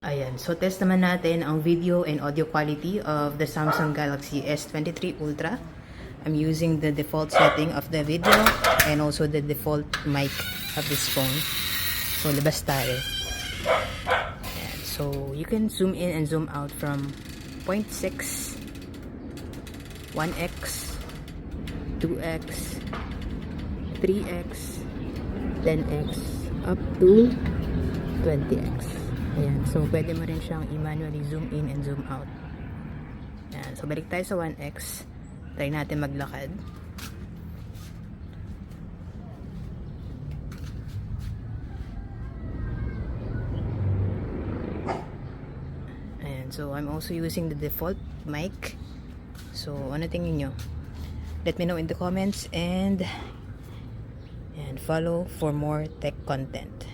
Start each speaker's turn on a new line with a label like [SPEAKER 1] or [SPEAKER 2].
[SPEAKER 1] Ayan, so test naman natin ang video and audio quality of the Samsung Galaxy S23 Ultra. I'm using the default setting of the video and also the default mic of this phone. So, labas tayo. Ayan, so, you can zoom in and zoom out from 0.6, 1x, 2x, 3x, 10x, up to 20x. Ayan, so pwede mo rin siyang i-manually zoom in and zoom out. Ayan, so balik tayo sa 1x. Try natin maglakad. Ayan, so I'm also using the default mic. So, ano tingin nyo? Let me know in the comments and follow for more tech content.